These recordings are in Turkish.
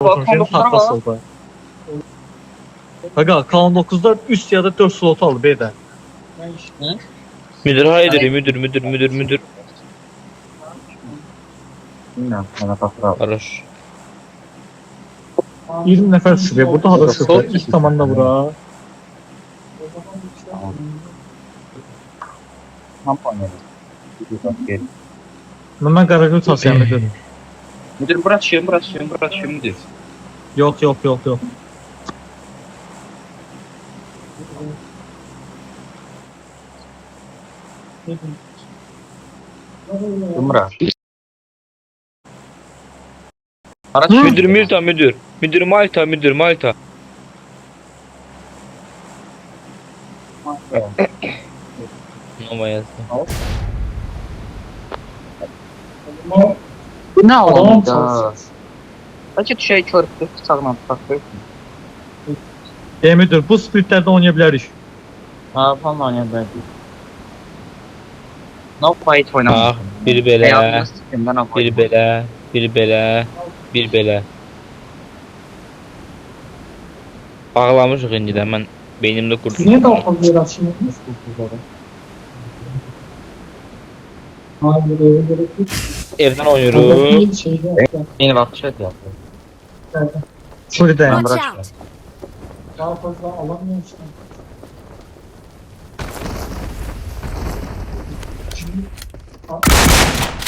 Konuşuyorum takla solda. Aga K19'lar üst ya da 4 slot aldı beyler. Müdür hayır müdür. Bilmiyorum. Bana fatura al. Araş. 20 nefer şuraya. Burada hava şurada. İlk tamamda bura. Kampanyada. Gel. Ben garajı tasarım ediyorum. Müdür bırakıyorum müdür. Yok. Dumra. Araç Müdür Malta. Ama yazdı. Ne alalım da? Açık şey körpü sağlam takıyor. Müdür bu splitlerde oynayabiliriz. Ha falan oynayabilir. No fight Ah, oynamak. bir belə, Ayağımda sıkıntı no fight. bir belə. Ağlamışıq indidən, mən beynimdə qurdum. Niye daha fazla uğraşıyorsunuz? Hayır, eve gerek yok. Evdən oynayırıq. Yeni vakti şey yaptı. Şurada Watch bırak. out! daha fazla alamıyorum işte.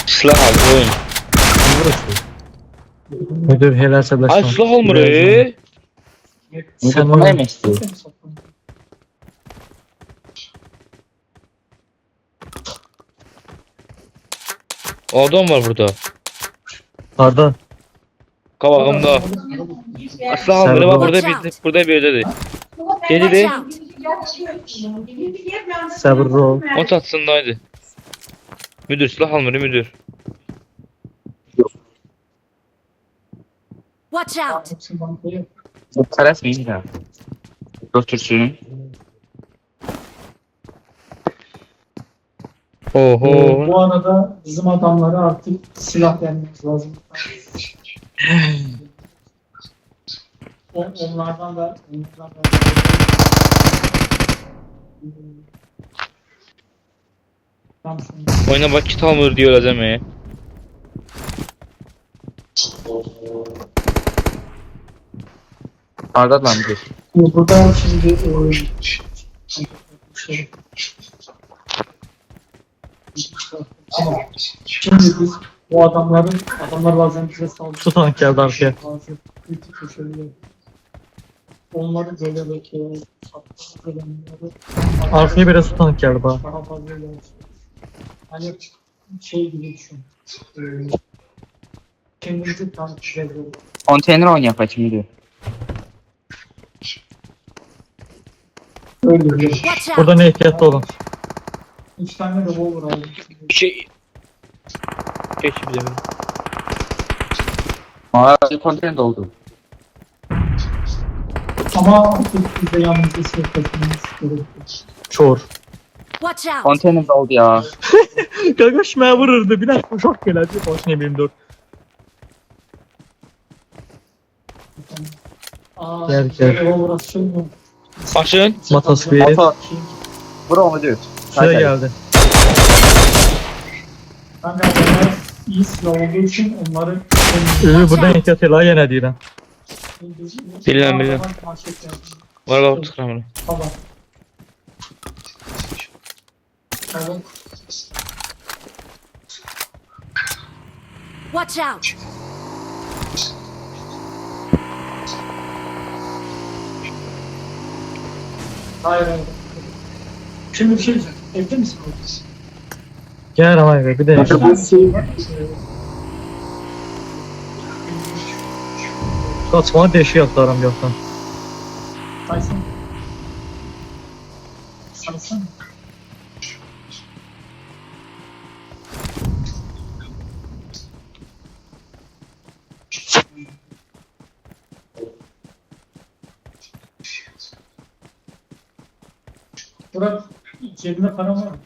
Silah aldı oyun. Müdür helal sebep. Ay silah olmur. Müdür buna yemek istiyor. Adam var burada. Arda. Qabağımda. Silah almır var burada bir yerdedir. Dedi Watch de out! Sabır ol. o çatısındaydı. Müdür silah almır müdür. Watch out! Bu teres miydi ya? Götürsün. Oho. Bu arada bizim adamlara artık silah vermemiz lazım. Onlardan da Tam şimdi. Oyuna bak kit almır diyor öləcəm. Arda lan müdür. Burada şimdi şey, şimdi biz bu adamlar bazen bize saldırıyor. Su tank geldi arkaya. Bazı kritik köşeleri. Onları böyle bekliyor. Saptaları. Arkaya bir de su tank geldi bana. Daha fazla yansıyor. Hani şey gibi düşün. Kendimizi tanıtıyoruz. Konteyner oynayak açı müdür. Öyle bir. Watch out! Burada ne ihtiyatlı olun. 3 tane revolver aldım. Şey... Geç bir de. Mağaracı konteyner doldu. Ama artık bize yalnızca şey kaçırmamız gerekiyor. Çor. Watch out! Konteyner doldu ya. Kanka şmaya vururdu. Bir dakika çok gelecek. Hoş ne bileyim dur. Gel, gel. Revolver açıyor mu? Açın. Matas bir. Motor. Bura müdür. Şuraya geldi. Kanka onlar iyi silah olduğu için onları Buradan ihtiyat ela yine deyirəm. Bilmem. Var bak tıkramını. Tamam. Tamam. Watch out! Hayır hayır. Şimdi bir şey diyeceğim. Evde misin? Gel ama eve bir de. Kaçmağa deşi yaptılarım yoktan. Saysan. Saysan. Burak cebine para var mı?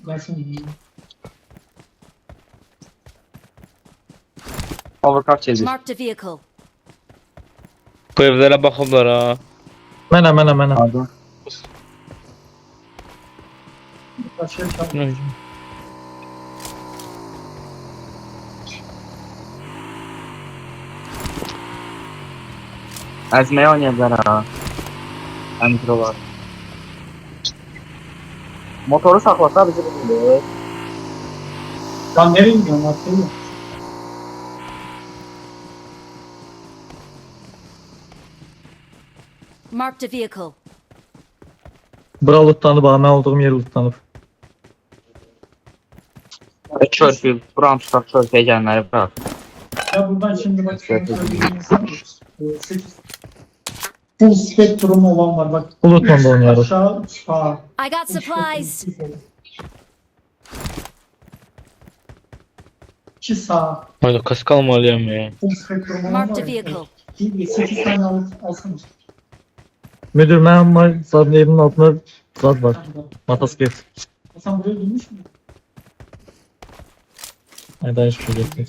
Versene. Hovercraft çevir. Marked a vehicle. Bu evlere bakımlar ha. Mənəm. Pardon. Aşağı çal. Əzməyə oynayacaqlar ha. Əmri var. Motoru saxlasa bizi bilir. Lan nereye gidiyorsun? Atlayın. Marked a vehicle. Bura lootlanıb ha, mən olduğum yer lootlanıb. Körpü, buram tutaq körpüyə gələnləri bırak. Ya buradan şimdi bak şunu söyleyeyim insan. Full spektrum olan var bak. Bu lootlandı oynayarıq. Aşağı sağ. I got supplies. 2 sağ. Hayda kask almalıyım ya. Full spektrum olan Marked a var ya. vehicle. 8 tane alsana. Müdür, mənim zadın evimin altında zad var. Motosiklet. Sen buraya girmiş mi? Hayda hiçbir şey getmir.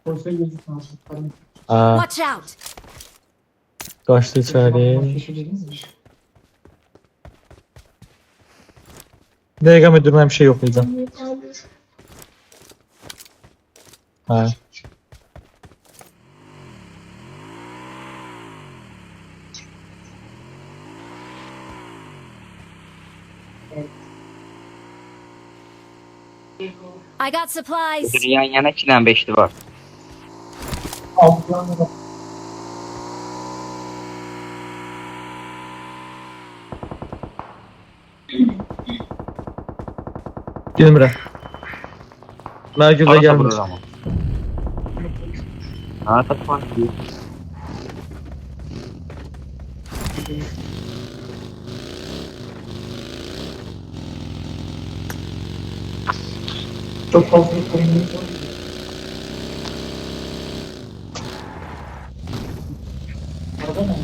Polise gezdik lazım. Pardon. Ha, Watch out. qaçdı içəri. Dəqiqə müdür, mən bir şey yoxlayacağım. Ha. I got supplies. Yan yana 2 dənə 5'li var. Altlarına bak. Bilmirəm. Mənə gülə Arasa gəlmir. vurur ama. Ha takma. Çok fazla koyun. Araba mı?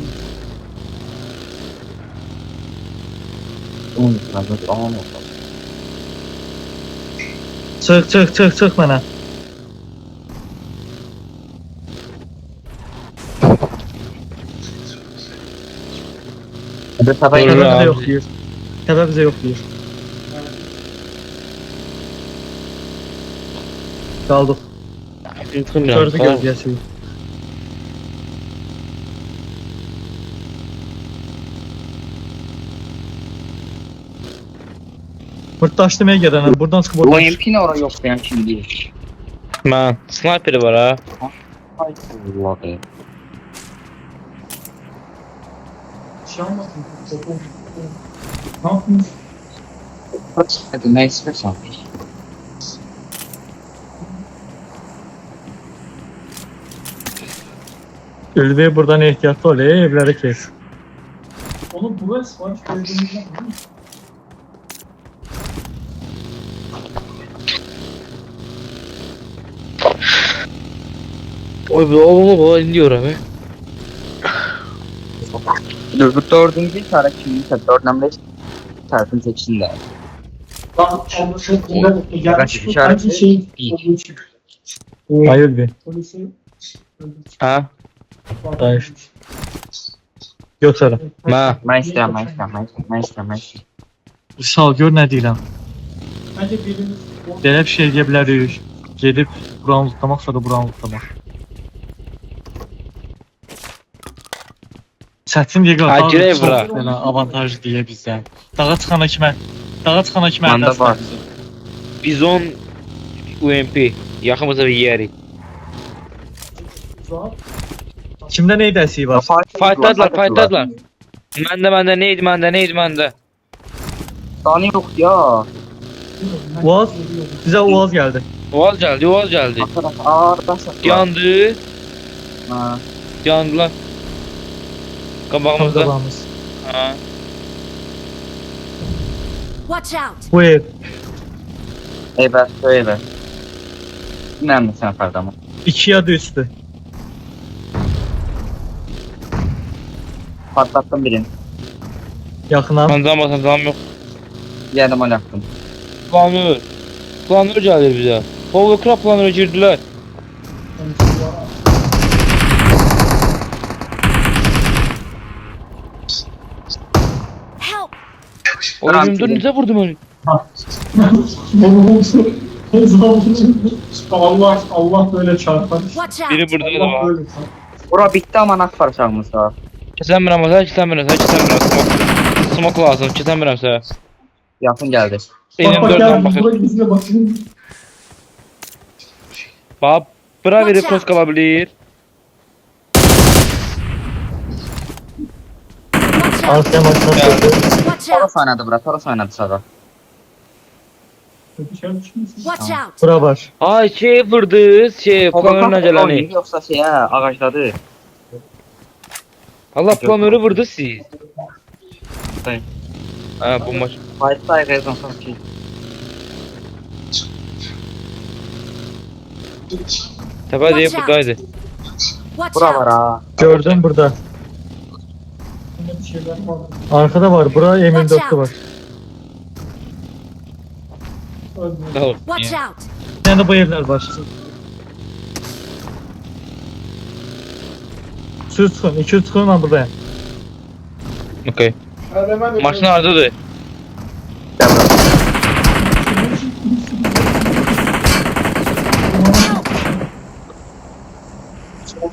Çıx mənə. Bir sefer Dur Təpə ya. bizə yoxlayır. Təpə bizə yoxlayır. Qaldıq. Gördü gözgəsi. Mırtdaşdımaya gedənəm. Buradan çıxıb Bu oradan MP oraya yoxlayan kimdi? Ben sniperi var ha. Ay Allah'ım. Şey almasın. Ne yapmış? Hadi ne istersen. Ülvi buradan ehtiyatlı ol. Evləri kes. Oğlum burası var. Gördüğünüzden değil mi? Oy bu oğlum bu iniyor abi. Dördüncü işaret kimdiyse 4'den 5 tarafın seçisinde. Lan onu çok güzel gelmiş. Bu işaret hangi şey değil. olduğu için. Ay Ülvi. Polisi Ha? Hayır. Götürəm. Ma. Ben istedim. Sal gör nə deyirəm. Bence birimiz Belə bir şey edə bilərik. Gedib buranı lootlamaqsa da buranı lootlamaq. Çətin deyə Ha, girək çox bura. belə avantaj deyə bizdən. Dağa çıxana kimi Məndə ədəs var. Bizon UMP. Yaxımıza bir yeri. uzak. Kimdə nə edəsi var? Fightladılar. Məndə neydi? Sani yok ya. Uaz, bizə Uaz gəldi. Oğaz geldi. Arkadaşlar. Yandı. Ha. Yandılar. Qabağımızda. Qabağımız. Ha. Watch out. Bu ev Evet öyle. Önemli sen Ferdamı. 2 ya da üstü. Patlattım birini. Yaxınam. Manzam tamam yok. Yerdim olacaktım. Planör gelir bize. Hovercraft planörü girdiler. Help! Oyunumda necə vurdum onu? Allah böyle çarpar. Watch Biri out! burada da Allah var. böyle çarpar. Bura bitti ama nak var çağımızda. Keçənmirəm, smoke. Smoke lazım, keçənmirəmsə. Yaxın gəldi. Bak bak M4'dan gel baxır. buraya izle bakayım. Bax, bura verib cross qala bilir. Watch out! Arkaya maçtan söyledi. Watch Toros out! oynadı bura, Toros oynadı sağa. Dışarı çıkmışsın. Watch out! Bura var. Ay, vurdu, planörlə gələni. Oynayır yoksa ağacdadır. Allah planörü vurdu siz. Hayır. Ha, bu maç. Fight'ta rezon sanki. Təpə deyib buradaydı. Watch Bura var out! ha. Gördüm burada. Bunda bir şeyler var. Arkada var. Bura M24'lü var. Öldü. Sağ ol. Watch out! Bir tane de bu evler var. Sür tıkın. 200 tıkın ben buradayım. Okay. Maçın hardadır?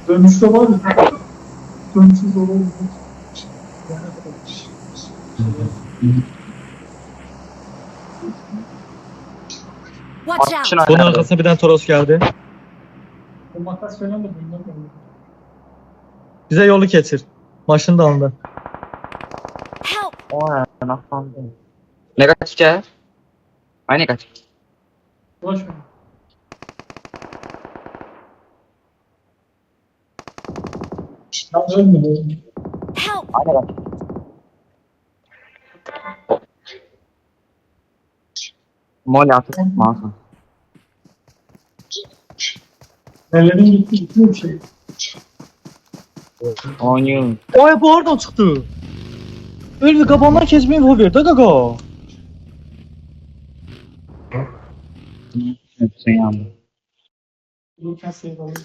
Dönüşte var mı? Dönüşsüz olalım. Watch out! Maçın Bunun oynadı. arkasına bir tane Toros geldi. Bu makas falan da bilmiyorum. Bize yolu geçir. Maşın dalında. Help! Oy, naklandı. Negatif gel. Ay negatif. Boş ver. Ben ölmedim. Help! Ay negatif. Mol atıp masum. Ellerin gitti gitti bir şey. Oynuyor. Ay bu oradan çıktı. Öyle bir kabanlar kesmeyi bu verdi gaga. Hepsi yandı. Bu kasayı alayım.